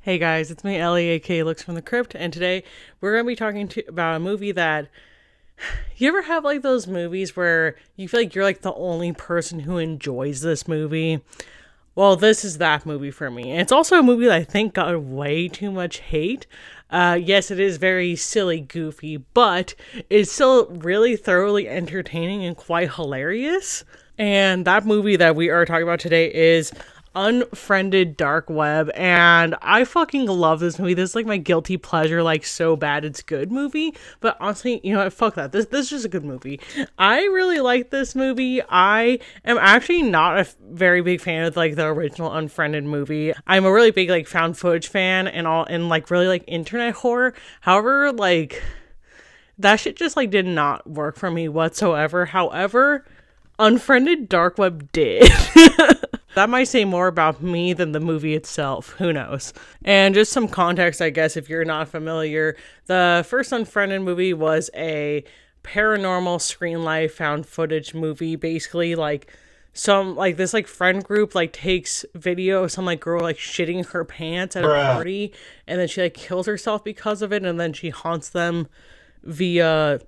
Hey guys, it's me, Ellie, aka Looks from the Crypt, and today we're going to be talking about a movie that... You ever have like those movies where you feel like you're like the only person who enjoys this movie? Well, this is that movie for me. And it's also a movie that I think got way too much hate. Yes, it is very silly, goofy, but it's still really thoroughly entertaining and quite hilarious. And that movie that we are talking about today is Unfriended Dark Web, and I fucking love this movie. This is like my guilty pleasure, like so bad it's good movie. But honestly, you know what, fuck that. This is just a good movie. I really like this movie. I am actually not a very big fan of like the original Unfriended movie. I'm a really big like found footage fan and like really like internet horror. However, like that shit just like did not work for me whatsoever. However, Unfriended Dark Web did. That might say more about me than the movie itself. Who knows? And just some context, I guess, if you're not familiar. The first Unfriended movie was a paranormal screen life found footage movie. Basically, like, some, like, this, like, friend group, like, takes video of some, like, girl, like, shitting her pants at a party. And then she, like, kills herself because of it. And then she haunts them via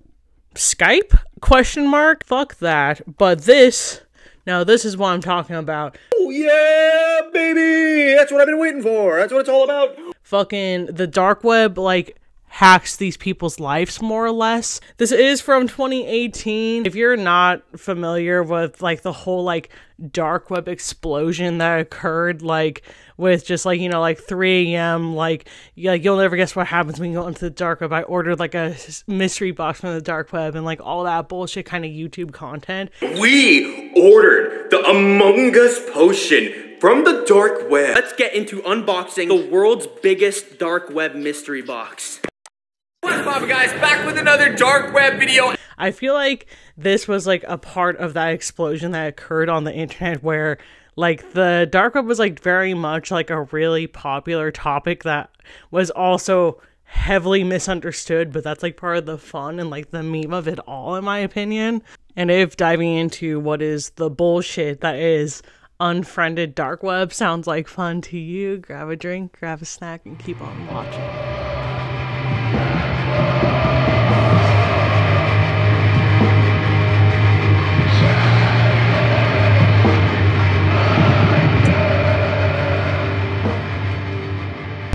Skype? Question mark? Fuck that. But this... Now, this is what I'm talking about. Oh, yeah, baby! That's what I've been waiting for. That's what it's all about. Fucking the dark web, like, hacks these people's lives, more or less. This is from 2018. If you're not familiar with, like, the whole, like, dark web explosion that occurred, like, with just, like, you know, like, 3 a.m., like, you'll never guess what happens when you go into the dark web. I ordered, like, a mystery box from the dark web and, like, all that bullshit kind of YouTube content. We ordered the Among Us potion from the dark web. Let's get into unboxing the world's biggest dark web mystery box. What's up, guys? Back with another dark web video. I feel like this was, like, a part of that explosion that occurred on the internet where... Like, the dark web was, like, very much, like, a really popular topic that was also heavily misunderstood, but that's, like, part of the fun and, like, the meme of it all, in my opinion. And if diving into what is the bullshit that is Unfriended Dark Web sounds like fun to you, grab a drink, grab a snack, and keep on watching.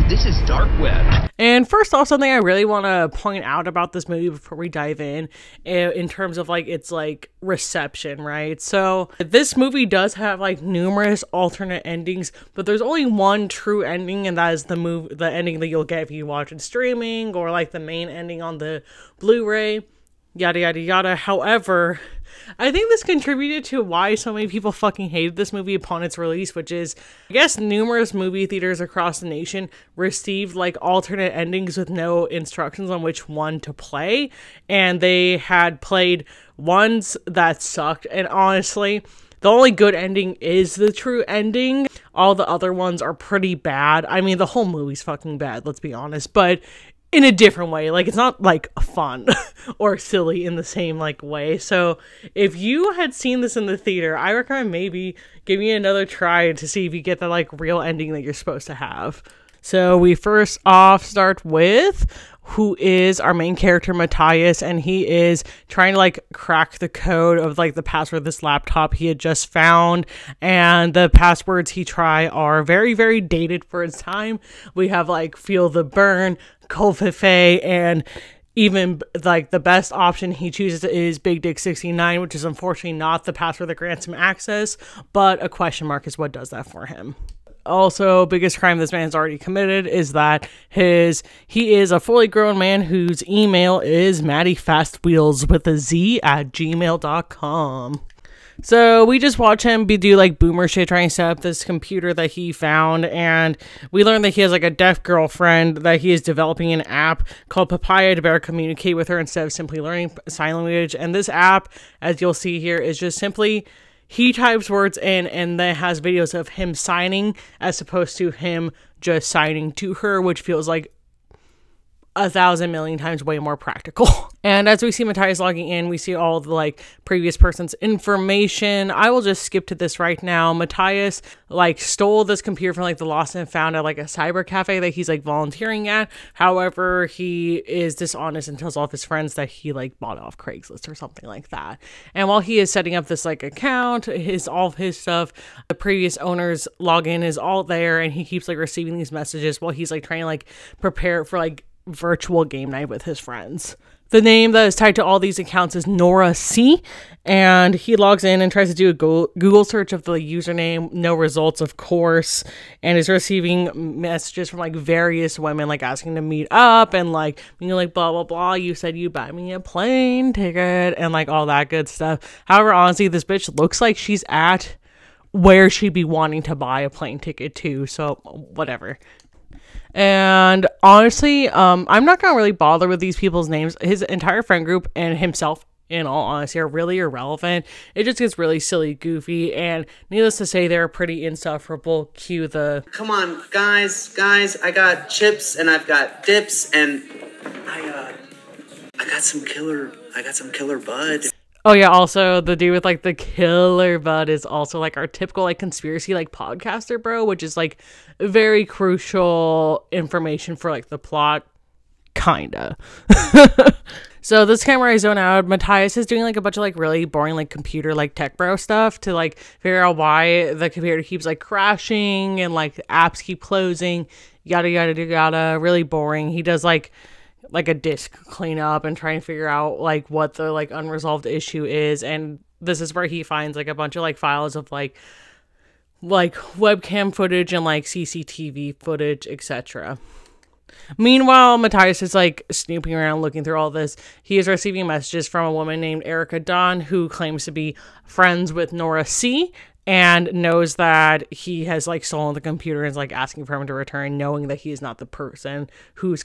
This is dark web. And first off, something I really want to point out about this movie before we dive in terms of like its like reception, right? So this movie does have like numerous alternate endings, but there's only one true ending, and that is the ending that you'll get if you watch it streaming, or like the main ending on the Blu-ray, yada yada yada. However, I think this contributed to why so many people fucking hated this movie upon its release, which is, I guess, numerous movie theaters across the nation received, like, alternate endings with no instructions on which one to play, and they had played ones that sucked, and honestly, the only good ending is the true ending. All the other ones are pretty bad. I mean, the whole movie's fucking bad, let's be honest, but in a different way. Like, it's not, like, fun or silly in the same, like, way. So, if you had seen this in the theater, I recommend maybe giving it another try to see if you get the, like, real ending that you're supposed to have. So, we first off start with who is our main character, Matthias, and he is trying to, like, crack the code of, like, the password of this laptop he had just found, and the passwords he try are very, very dated for its time. We have, like, Feel the Burn, Colfefe, and even like the best option he chooses is Big Dick 69, which is unfortunately not the password that grants him access, but a question mark is what does that for him. Also, biggest crime this man's already committed is that he is a fully grown man whose email is mattyfastwheels with a Z at gmail.com. So we just watch him do like boomer shit trying to set up this computer that he found, and we learn that he has like a deaf girlfriend that he is developing an app called Papaya to better communicate with her instead of simply learning sign language. And this app, as you'll see here, is just simply he types words in and then has videos of him signing as opposed to him just signing to her, which feels like 1,000 million times way more practical. And as we see Matthias logging in, we see all the like previous person's information. I will just skip to this right now. Matthias like stole this computer from like the lost and found at like a cyber cafe that he's like volunteering at. However, he is dishonest and tells all of his friends that he like bought it off Craigslist or something like that. And while he is setting up this like account, all of his stuff, the previous owner's login is all there, and he keeps like receiving these messages while he's like trying to like prepare for like virtual game night with his friends. The name that is tied to all these accounts is Nora C, and he logs in and tries to do a Google search of the username. No results, of course, and is receiving messages from like various women like asking to meet up and like being like blah blah blah, you said you buy me a plane ticket and like all that good stuff. However, honestly, this bitch looks like she's at where she'd be wanting to buy a plane ticket to, so whatever. And honestly, I'm not gonna really bother with these people's names. His entire friend group and himself, in all honesty, are really irrelevant. It just gets really silly, goofy, and needless to say, they're pretty insufferable. Cue the "Come on, guys, I got chips and I've got dips and I got some killer bud." Oh yeah, also the dude with like the killer bud is also like our typical like conspiracy like podcaster bro, which is like very crucial information for like the plot, kinda. So this time where I zone out, Matthias is doing like a bunch of like really boring like computer like tech bro stuff to like figure out why the computer keeps like crashing and like apps keep closing, yada yada yada. Really boring. He does like a disk cleanup and try and figure out like what the like unresolved issue is, and this is where he finds like a bunch of like files of like webcam footage and like CCTV footage, etc. Meanwhile, Matthias is like snooping around looking through all this. He is receiving messages from a woman named Erica Dawn who claims to be friends with Nora C and knows that he has like stolen the computer and is like asking for him to return, knowing that he is not the person who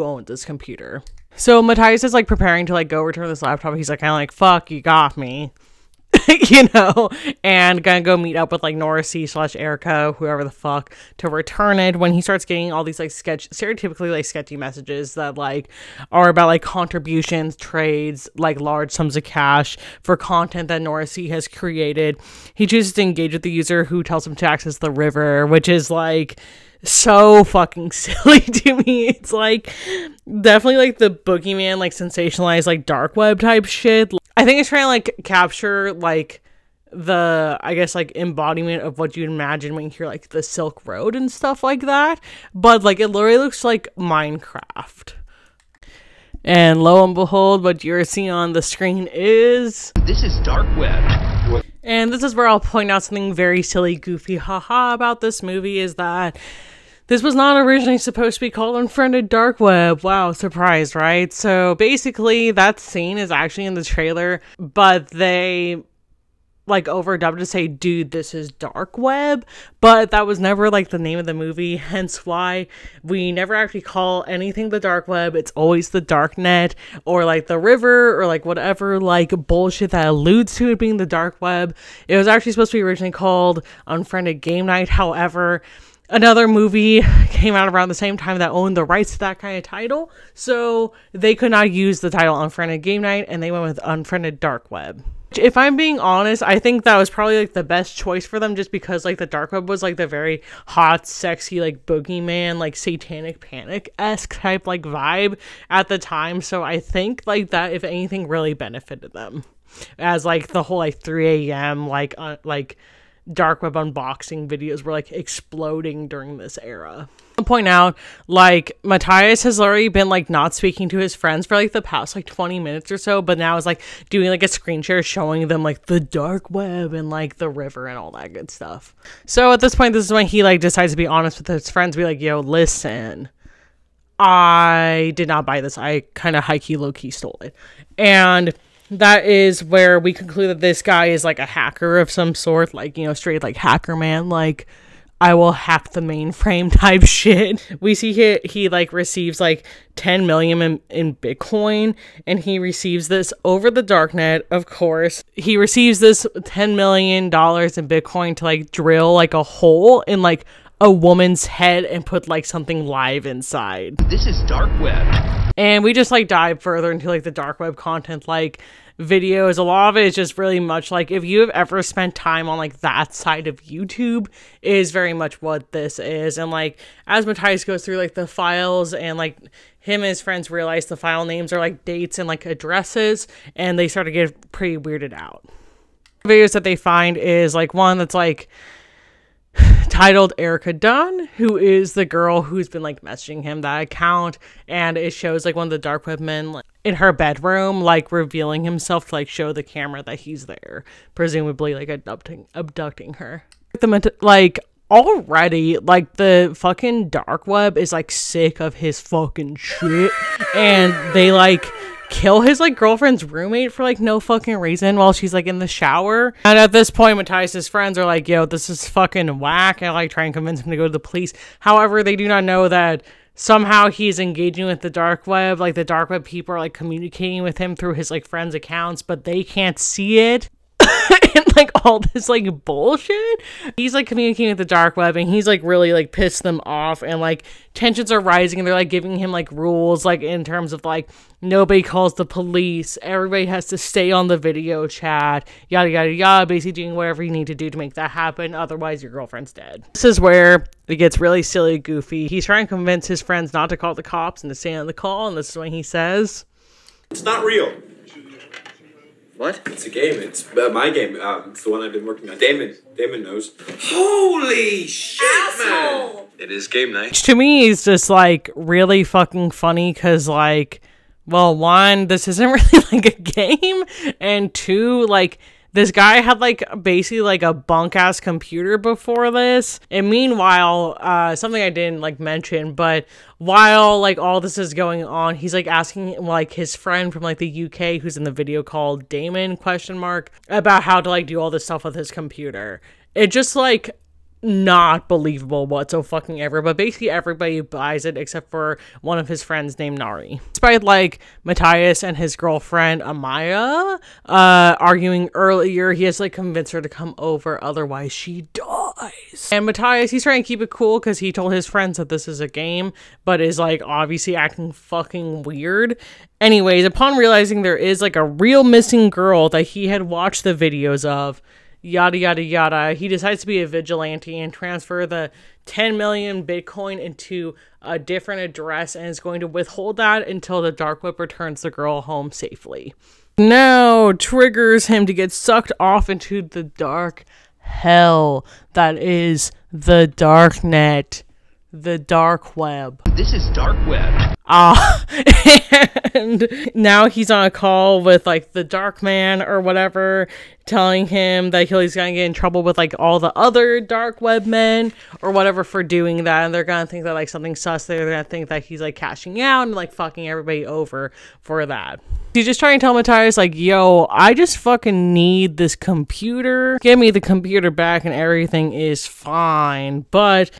owns this computer. So Matthias is like preparing to like go return this laptop. He's like kind of like, fuck, you got me. You know, and gonna go meet up with like Nora C / Erica, whoever the fuck, to return it, when he starts getting all these like stereotypically like sketchy messages that like are about like contributions, trades, like large sums of cash for content that Nora C has created. He chooses to engage with the user, who tells him to access the river, which is like so fucking silly to me. It's like definitely like the boogeyman like sensationalized like dark web type shit. I think it's trying to like capture like the, I guess, like embodiment of what you'd imagine when you hear like the Silk Road and stuff like that, but like it literally looks like Minecraft. And lo and behold, what you're seeing on the screen is, this is dark web. And this is where I'll point out something very silly, goofy, haha about this movie, is that this was not originally supposed to be called Unfriended Dark Web. Wow, surprise, right? So basically that scene is actually in the trailer, but they like overdubbed to say, dude, this is dark web, but that was never like the name of the movie, hence why we never actually call anything the dark web. It's always the dark net or like the river or like whatever like bullshit that alludes to it being the dark web. It was actually supposed to be originally called Unfriended Game Night. However, another movie came out around the same time that owned the rights to that kind of title, so they could not use the title Unfriended Game Night, and they went with Unfriended Dark Web. If I'm being honest, I think that was probably like the best choice for them, just because like the dark web was like the very hot, sexy, like boogeyman, like satanic panic-esque type like vibe at the time. So I think like that, if anything, really benefited them, as like the whole like 3 a.m. like dark web unboxing videos were like exploding during this era. I'll point out, like, Matthias has already been like not speaking to his friends for like the past like 20 minutes or so, but now is like doing like a screen share showing them like the dark web and like the river and all that good stuff. So at this point, this is when he like decides to be honest with his friends, be like, yo, listen, I did not buy this. I kind of high-key, low-key stole it. And that is where we conclude that this guy is like a hacker of some sort, like, you know, straight like hacker man, like I will hack the mainframe type shit. We see he like receives like 10 million in Bitcoin, and he receives this over the darknet, of course. He receives this $10 million in Bitcoin to like drill like a hole in like a woman's head and put like something live inside. This is dark web. And we just like dive further into like the dark web content, like videos. A lot of it is just really much like, if you have ever spent time on like that side of YouTube, is very much what this is. And like as Matthias goes through like the files, and like him and his friends realize the file names are like dates and like addresses, and they start to get pretty weirded out. Videos that they find is like one that's like titled Erica Dunn, who is the girl who's been like messaging him that account, and it shows like one of the dark web men like, in her bedroom, like revealing himself to like show the camera that he's there, presumably like abducting her. Like already, like the fucking dark web is like sick of his fucking shit, and they like kill his like girlfriend's roommate for like no fucking reason while she's like in the shower. And at this point, Matthias's friends are like, yo, this is fucking whack, and like try and convince him to go to the police. However, they do not know that somehow he's engaging with the dark web. Like the dark web people are like communicating with him through his like friends' accounts, but they can't see it. And like all this like bullshit, he's like communicating with the dark web, and he's like really like pissed them off, and like tensions are rising, and they're like giving him like rules, like in terms of like nobody calls the police, everybody has to stay on the video chat, yada yada yada, basically doing whatever you need to do to make that happen, otherwise your girlfriend's dead. This is where it gets really silly, goofy. He's trying to convince his friends not to call the cops and to stay on the call, and this is when he says, "It's not real." What? It's a game. It's my game. It's the one I've been working on. Damon knows. Holy shit, man! It is game night. Which to me is just like really fucking funny, because like, well, one, this isn't really like a game, and two, like this guy had like basically like a bunk ass computer before this. And meanwhile, something I didn't like mention, but while like all this is going on, he's like asking like his friend from like the UK who's in the video called Damon ? About how to like do all this stuff with his computer. It just like not believable whatsoever, but basically everybody buys it except for one of his friends named Nari. Despite like Matthias and his girlfriend Amaya arguing earlier, he has like convinced her to come over, otherwise she dies. And Matthias, he's trying to keep it cool because he told his friends that this is a game, but is like obviously acting fucking weird. Anyways, upon realizing there is like a real missing girl that he had watched the videos of, yada yada yada, he decides to be a vigilante and transfer the 10 million Bitcoin into a different address, and is going to withhold that until the dark web returns the girl home safely. Now triggers him to get sucked off into the dark hell that is the dark net, the dark web. This is dark web. And now he's on a call with like the dark man or whatever, telling him that he's gonna get in trouble with like all the other dark web men or whatever for doing that, and they're gonna think that like something's sus. They're gonna think that he's like cashing out and like fucking everybody over for that. He's just trying to tell Matthias like, yo, I just fucking need this computer, give me the computer back and everything is fine. But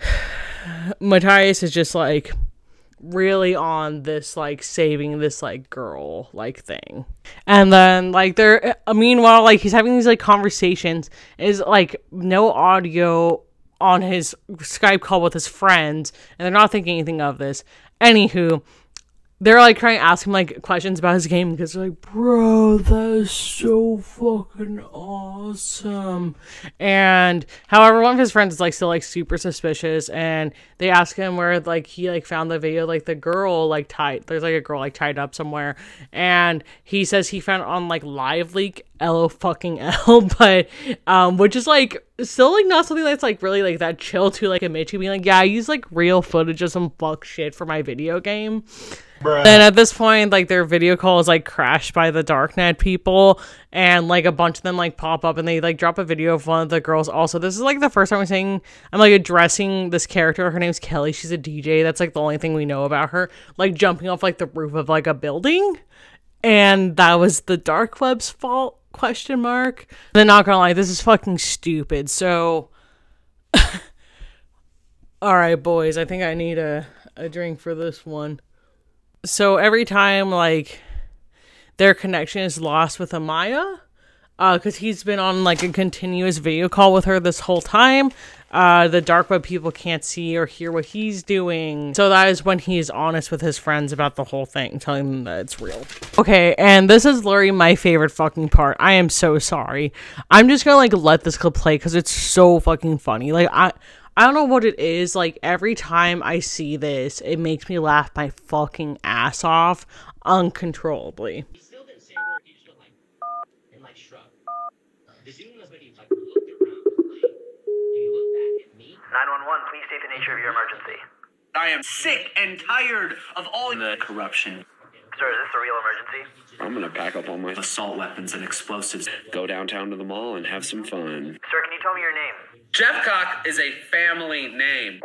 Matthias is just like really on this like saving this like girl like thing. And then like they're meanwhile like he's having these like conversations, is like no audio on his Skype call with his friends, and they're not thinking anything of this. Anywho, they're like trying to ask him like questions about his game, because they're like, bro, that is so fucking awesome. And however, one of his friends is like still like super suspicious, and they ask him where like he like found the video, like the girl like tied, there's like a girl like tied up somewhere, and he says he found it on like Live Leak, LO fucking L, but which is like still like not something that's like really like that chill to like admit to, being like, yeah, I use like real footage of some fuck shit for my video game. Bruh. Then at this point, like their video call is like crashed by the darknet people, and like a bunch of them like pop up, and they like drop a video of one of the girls. Also, this is like the first time I'm like addressing this character. Her name's Kelly. She's a DJ. That's like the only thing we know about her. Like jumping off like the roof of like a building, and that was the dark web's fault? ? Then not gonna lie, this is fucking stupid. So, all right, boys, I think I need a drink for this one. So every time like their connection is lost with Amaya, because he's been on like a continuous video call with her this whole time, the dark web people can't see or hear what he's doing. So that is when he's honest with his friends about the whole thing, telling them that it's real. Okay, and this is literally my favorite fucking part. I am so sorry. I'm just gonna like let this clip play because it's so fucking funny. Like I don't know what it is. Like every time I see this, it makes me laugh my fucking ass off uncontrollably. He still didn't say a word. He just went like, and like shrugged. The dude in the video like looked around, like, and he looked back at me. 911, please state the nature of your emergency. I am sick and tired of all the corruption. Sir, is this a real emergency? I'm gonna pack up all my Assault weapons and explosives. go downtown to the mall and have some fun. Sir, can you tell me your name? Jeff Cock is a family name.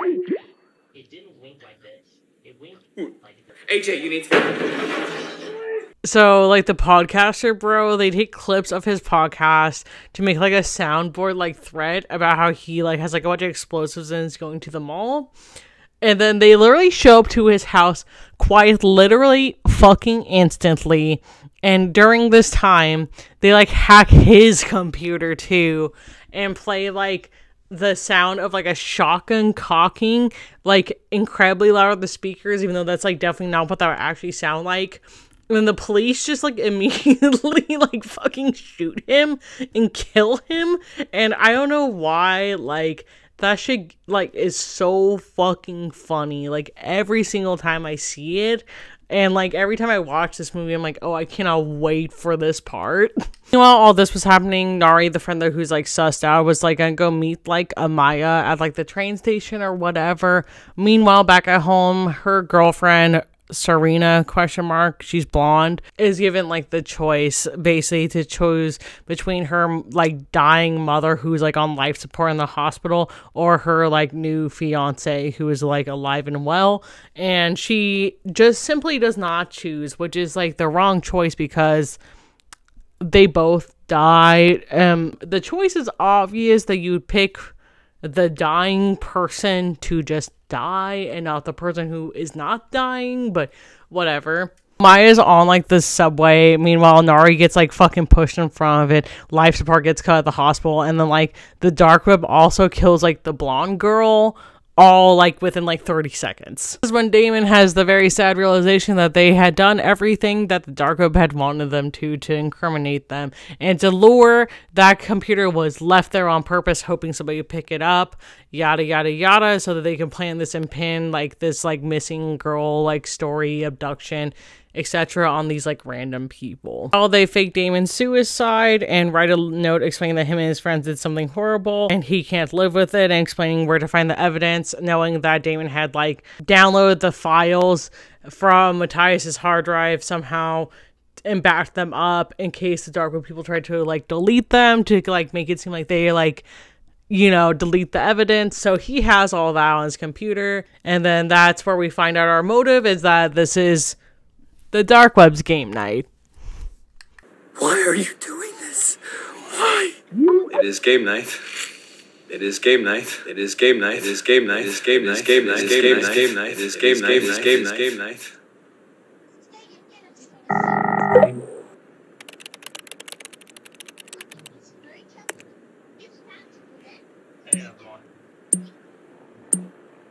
It didn't wink like this. It winked like this. AJ, you need to... So, like, the podcaster bro, they take clips of his podcast to make, like, a soundboard, like, thread about how he, like, has, like, a bunch of explosives and is going to the mall. And then they literally show up to his house quite literally fucking instantly. And during this time, they, like, hack his computer, too, and play, like, the sound of, like, a shotgun cocking, like, incredibly loud on the speakers, even though that's, like, definitely not what that would actually sound like. And then the police just, like, immediately, like, fucking shoot him and kill him. And I don't know why, like, that shit, like, is so fucking funny. Like, every single time I see it. And, like, every time I watch this movie, I'm like, oh, I cannot wait for this part. While all this was happening, Nari, the friend who's, like, sussed out, was, like, gonna go meet, like, Amaya at, like, the train station or whatever. Meanwhile, back at home, her girlfriend, Serena, she's blonde, is given, like, the choice, basically, to choose between her, like, dying mother who's, like, on life support in the hospital, or her, like, new fiance who is, like, alive and well, and she just simply does not choose, which is, like, the wrong choice because they both died. The choice is obvious that you would pick the dying person to just die and not the person who is not dying, but whatever. Maya's on, like, the subway. Meanwhile, Nari gets, like, fucking pushed in front of it. Life support gets cut at the hospital. And then, like, the dark web also kills, like, the blonde girl, all, like, within, like, 30 seconds. This is when Damon has the very sad realization that they had done everything that the dark web had wanted them to incriminate them. And to lure, that computer was left there on purpose, hoping somebody would pick it up, yada, yada, yada, so that they can plan this and pin, like, this, like, missing girl, like, story, abduction, etc. on these, like, random people. While they fake Damon's suicide and write a note explaining that him and his friends did something horrible and he can't live with it, and explaining where to find the evidence, knowing that Damon had, like, downloaded the files from Matthias's hard drive somehow and backed them up in case the dark web people tried to, like, delete them to, like, make it seem like they, like, you know, delete the evidence. So he has all that on his computer, and then that's where we find out our motive is that this is the dark web's game night. Why are you doing this? Why? It is game night. It is game night. It is game night. It is game night. It is game night. It is game night. It is game night. Game night. It is game night. It is game night. Game night.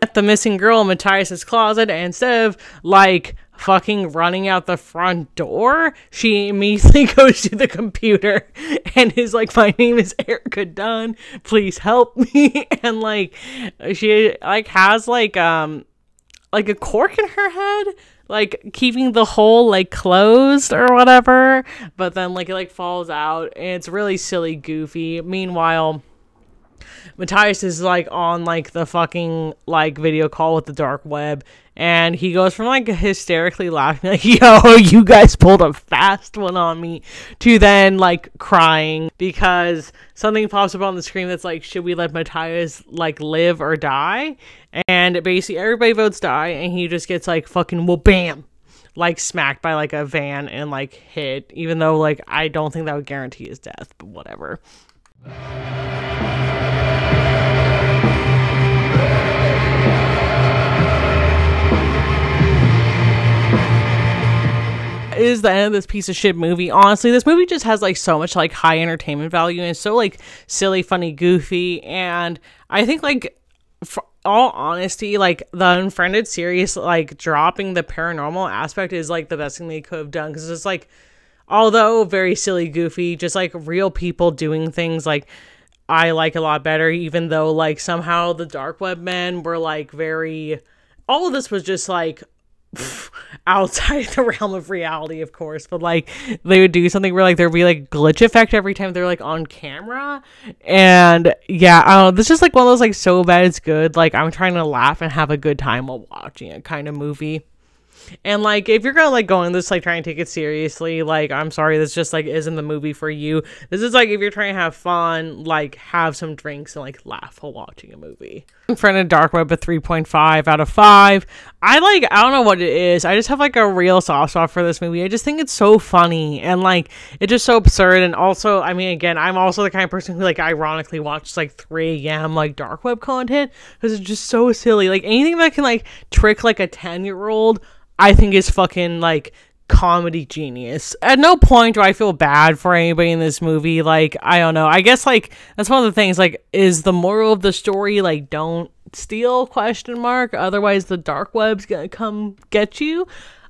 At the missing girl in Matthias's closet, and instead of, like, fucking running out the front door, she immediately goes to the computer and is like, my name is Erica Dunn, please help me. And, like, she, like, has, like a cork in her head, like, keeping the hole, like, closed or whatever, but then, like, it, like, falls out, and it's really silly, goofy. Meanwhile, Matthias is, like, on, like, the fucking, like, video call with the dark web, and he goes from, like, hysterically laughing, like, yo, you guys pulled a fast one on me, to then, like, crying because something pops up on the screen that's like, should we let Matthias, like, live or die? And basically everybody votes die, and he just gets, like, fucking, well, bam, like, smacked by, like, a van and, like, hit, even though, like, I don't think that would guarantee his death, but whatever. that is the end of this piece of shit movie. Honestly, this movie just has like so much like high entertainment value, and it's so like silly, funny, goofy, and I think like for all honesty, like the Unfriended series, like dropping the paranormal aspect is like the best thing they could have done, because it's like, although very silly, goofy, just like real people doing things, like I like a lot better, even though like somehow the dark web men were like very, all of this was just like outside the realm of reality, of course, but like they would do something where like there'd be like glitch effect every time they're like on camera, and yeah, I don't know, this is just like one of those like so bad it's good, like I'm trying to laugh and have a good time while watching it kind of movie. And like if you're gonna like go in this like trying to take it seriously, like I'm sorry, this just like isn't the movie for you. This is like if you're trying to have fun, like have some drinks and like laugh while watching a movie. Unfriended Dark Web a 3.5 out of 5. I don't know what it is, I just have like a real soft spot for this movie. I just think it's so funny, and like it's just so absurd. And also, I mean, again, I'm also the kind of person who like ironically watches like 3 a.m. like dark web content, because it's just so silly. Like anything that can like trick like a 10-year-old, I think is fucking like comedy genius. At no point do I feel bad for anybody in this movie. Like, I don't know, I guess like that's one of the things, like, is the moral of the story like don't steal, question mark, otherwise the dark web's gonna come get you?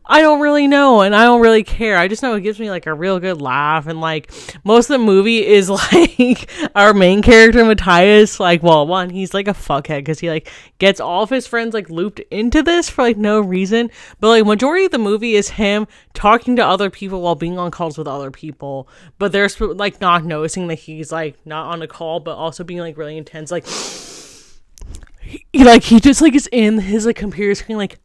I don't really know, and I don't really care. I just know it gives me like a real good laugh, and like most of the movie is like our main character Matthias, like, well, one, he's like a fuckhead because he like gets all of his friends like looped into this for like no reason, but like majority of the movie is him talking to other people while being on calls with other people, but they're like not noticing that he's like not on a call, but also being like really intense, like he just like is in his like computer screen like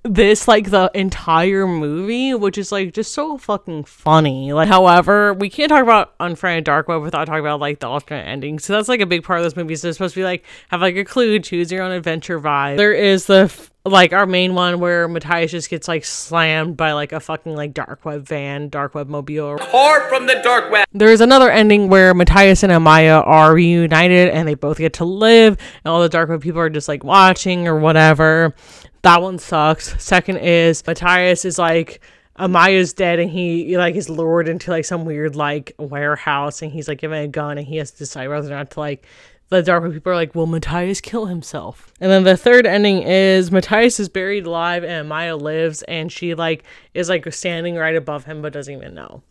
this like the entire movie, which is like just so fucking funny. Like, however, we can't talk about Unfriended Dark Web without talking about like the alternate ending. So that's like a big part of this movie. So it's supposed to be like have like a clue, choose your own adventure vibe. There is the like our main one where Matthias just gets like slammed by like a fucking like dark web van, dark web mobile. Car from the dark web. There's another ending where Matthias and Amaya are reunited and they both get to live, and all the dark web people are just like watching or whatever. That one sucks. Second is Matthias is like, Amaya's dead, and he like is lured into like some weird like warehouse, and he's like given a gun, and he has to decide whether or not to like, the dark web people are like, will Matthias kill himself? And then the third ending is Matthias is buried alive and Amaya lives, and she like is like standing right above him but doesn't even know.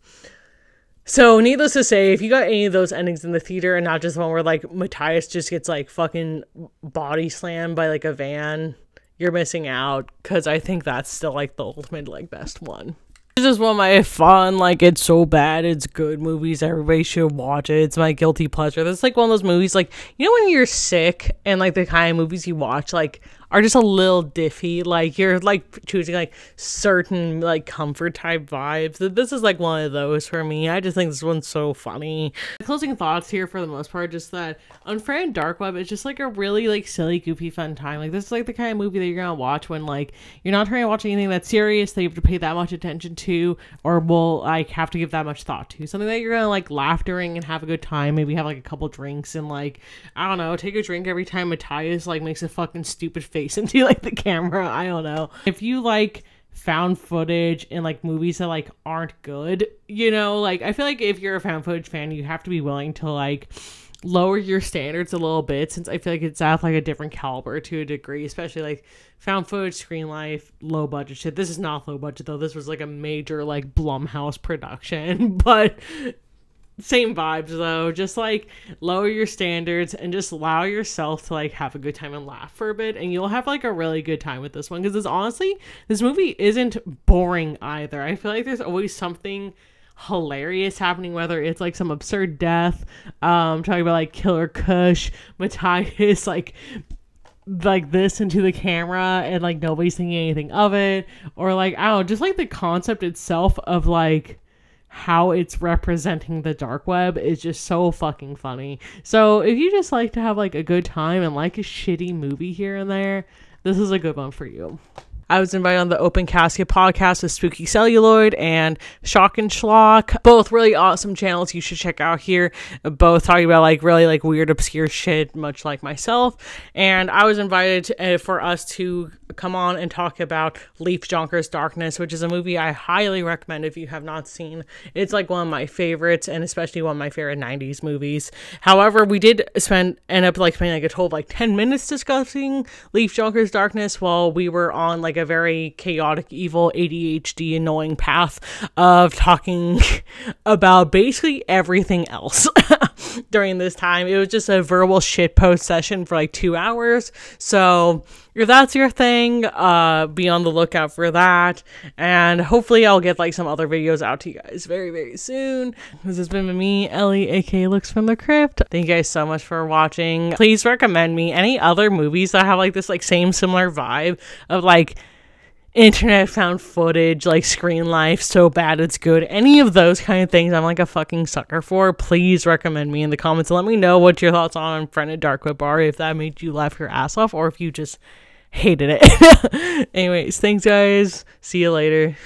So needless to say, if you got any of those endings in the theater and not just the one where like Matthias just gets like fucking body slammed by like a van, you're missing out, because I think that's still like the ultimate like best one. This is one of my fun, like it's so bad it's good movies. Everybody should watch it. It's my guilty pleasure. This is like one of those movies, like, you know when you're sick and like the kind of movies you watch like are just a little diffy, like you're like choosing like certain like comfort type vibes. This is like one of those for me. I just think this one's so funny. Closing thoughts here for the most part, just that Unfriended Dark Web is just like a really like silly, goofy, fun time. Like this is like the kind of movie that you're gonna watch when like you're not trying to watch anything that's serious that you have to pay that much attention to, or will like have to give that much thought to. Something that you're gonna like laugh during and have a good time. Maybe have like a couple drinks and like, I don't know, take a drink every time Matthias like makes a fucking stupid face into like the camera. I don't know. If you like found footage and like movies that like aren't good, you know, like I feel like if you're a found footage fan, you have to be willing to like lower your standards a little bit, since I feel like it's at like a different caliber to a degree, especially like found footage, screen life, low budget shit. This is not low budget though. This was like a major like Blumhouse production, but same vibes though. Just like lower your standards and just allow yourself to like have a good time and laugh for a bit, and you'll have like a really good time with this one, because honestly, this movie isn't boring either. I feel like there's always something hilarious happening, whether it's like some absurd death, talking about like Killer Kush, Matthias like this into the camera and like nobody's thinking anything of it, or like I don't know, just like the concept itself of like how it's representing the dark web is just so fucking funny. So if you just like to have like a good time and like a shitty movie here and there, this is a good one for you. I was invited on the Open Casket podcast with Spooky Celluloid and Shock and Schlock. Both really awesome channels you should check out here. Both talking about like really like weird, obscure shit, much like myself. And I was invited for us to come on and talk about Leaf Jonker's Darkness, which is a movie I highly recommend if you have not seen. It's like one of my favorites, and especially one of my favorite 90s movies. However, we did end up like spending like a total of like 10 minutes discussing Leaf Jonker's Darkness while we were on like a very chaotic, evil, ADHD annoying path of talking about basically everything else during this time. It was just a verbal shitpost session for like 2 hours. So if that's your thing, be on the lookout for that. And hopefully I'll get like some other videos out to you guys very, very soon. This has been me, Ellie, aka Looks from the Crypt. Thank you guys so much for watching. Please recommend me any other movies that have like this like same similar vibe of like internet found footage, like Screen Life, So Bad It's Good, any of those kind of things I'm like a fucking sucker for. Please recommend me in the comments and let me know what your thoughts on Unfriended Dark Web are, if that made you laugh your ass off or if you just hated it. Anyways, thanks guys, see you later.